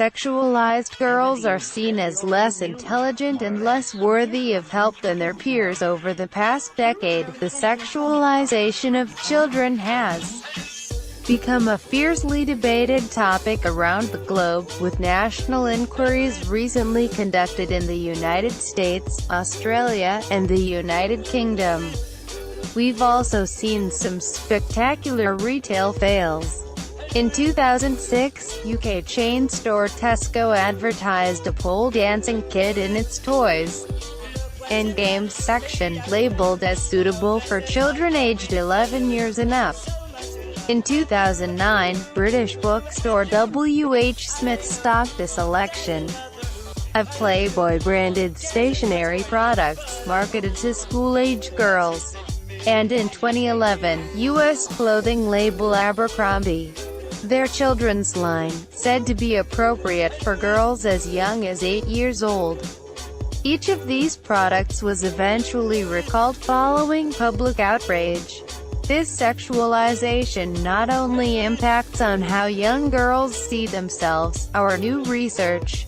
Sexualized girls are seen as less intelligent and less worthy of help than their peers. Over the past decade, the sexualization of children has become a fiercely debated topic around the globe, with national inquiries recently conducted in the United States, Australia, and the United Kingdom. We've also seen some spectacular retail fails. In 2006, UK chain store Tesco advertised a pole dancing kid in its toys and games section, labeled as suitable for children aged 11 years and up. In 2009, British bookstore W.H. Smith stocked a selection of Playboy-branded stationery products, marketed to school-age girls. And in 2011, U.S. clothing label Abercrombie, their children's line, said to be appropriate for girls as young as 8 years old. Each of these products was eventually recalled following public outrage. This sexualization not only impacts on how young girls see themselves, our new research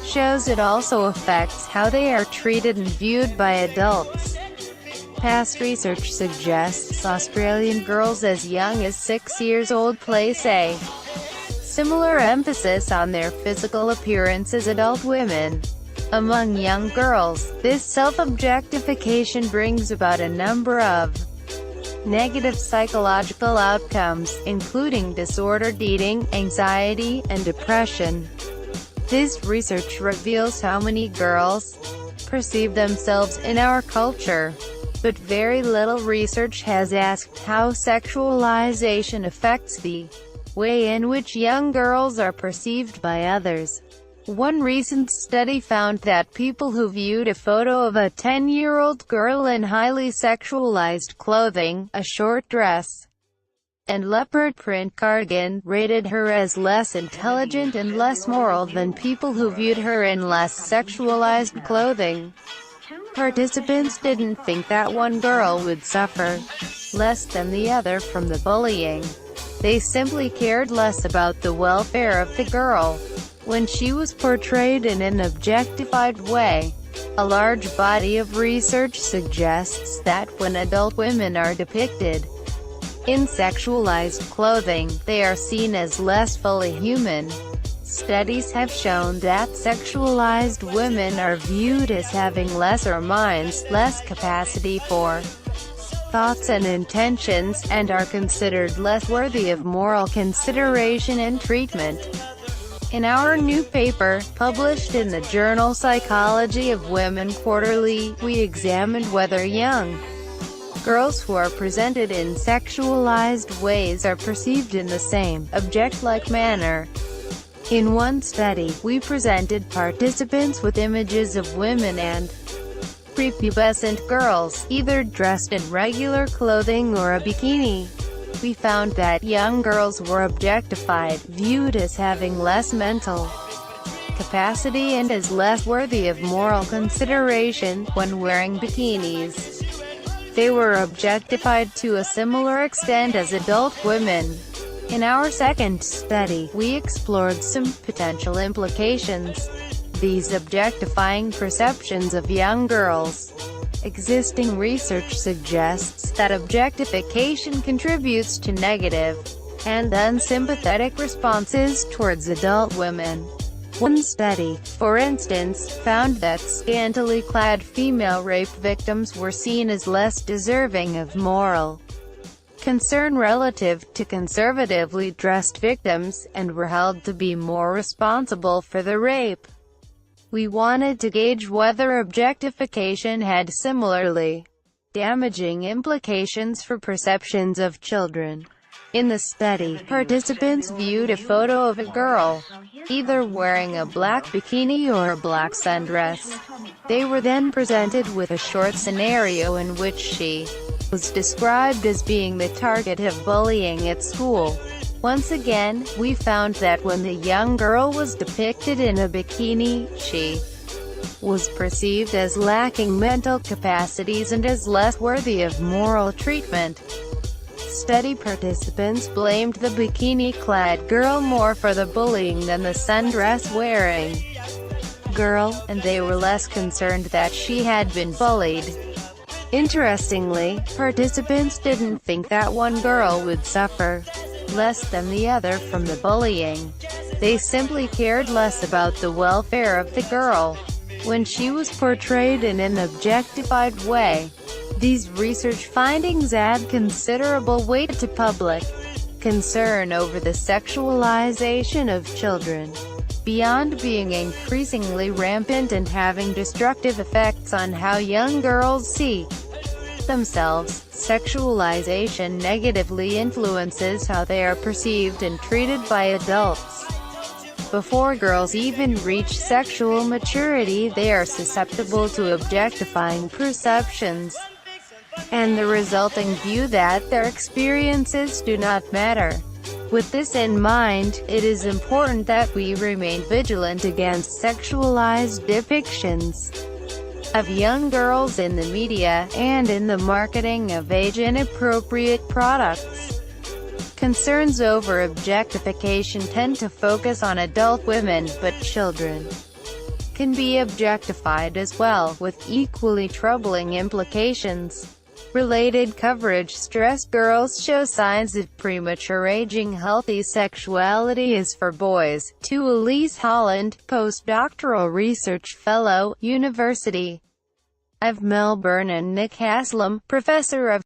shows it also affects how they are treated and viewed by adults. Past research suggests Australian girls as young as 6 years old place a similar emphasis on their physical appearance as adult women. Among young girls, this self-objectification brings about a number of negative psychological outcomes, including disordered eating, anxiety, and depression. This research reveals how many girls perceive themselves in our culture, but very little research has asked how sexualization affects the way in which young girls are perceived by others. One recent study found that people who viewed a photo of a 10-year-old girl in highly sexualized clothing, a short dress, and leopard print cardigan, rated her as less intelligent and less moral than people who viewed her in less sexualized clothing. Participants didn't think that one girl would suffer less than the other from the bullying. They simply cared less about the welfare of the girl when she was portrayed in an objectified way. A large body of research suggests that when adult women are depicted in sexualized clothing, they are seen as less fully human. Studies have shown that sexualized women are viewed as having lesser minds, less capacity for thoughts and intentions, and are considered less worthy of moral consideration and treatment. In our new paper, published in the journal Psychology of Women Quarterly, we examined whether young girls who are presented in sexualized ways are perceived in the same, object-like manner. In one study, we presented participants with images of women and prepubescent girls, either dressed in regular clothing or a bikini. We found that young girls were objectified, viewed as having less mental capacity and as less worthy of moral consideration, when wearing bikinis. They were objectified to a similar extent as adult women. In our second study, we explored some potential implications these objectifying perceptions of young girls. Existing research suggests that objectification contributes to negative and unsympathetic responses towards adult women. One study, for instance, found that scantily clad female rape victims were seen as less deserving of moral concern relative to conservatively dressed victims, and were held to be more responsible for the rape. We wanted to gauge whether objectification had similarly damaging implications for perceptions of children. In the study, participants viewed a photo of a girl, either wearing a black bikini or a black sundress. They were then presented with a short scenario in which she was described as being the target of bullying at school. Once again, we found that when the young girl was depicted in a bikini, she was perceived as lacking mental capacities and as less worthy of moral treatment. Study participants blamed the bikini-clad girl more for the bullying than the sundress-wearing girl, and they were less concerned that she had been bullied. Interestingly, participants didn't think that one girl would suffer less than the other from the bullying. They simply cared less about the welfare of the girl when she was portrayed in an objectified way. These research findings add considerable weight to public concern over the sexualization of children. Beyond being increasingly rampant and having destructive effects on how young girls see themselves, sexualization negatively influences how they are perceived and treated by adults. Before girls even reach sexual maturity, they are susceptible to objectifying perceptions and the resulting view that their experiences do not matter. With this in mind, it is important that we remain vigilant against sexualized depictions of young girls in the media, and in the marketing of age-inappropriate products. Concerns over objectification tend to focus on adult women, but children can be objectified as well, with equally troubling implications. Related coverage stressed girls show signs of premature aging. Healthy sexuality is for boys, to Elise Holland, postdoctoral research fellow, University of Melbourne, and Nick Haslam, professor of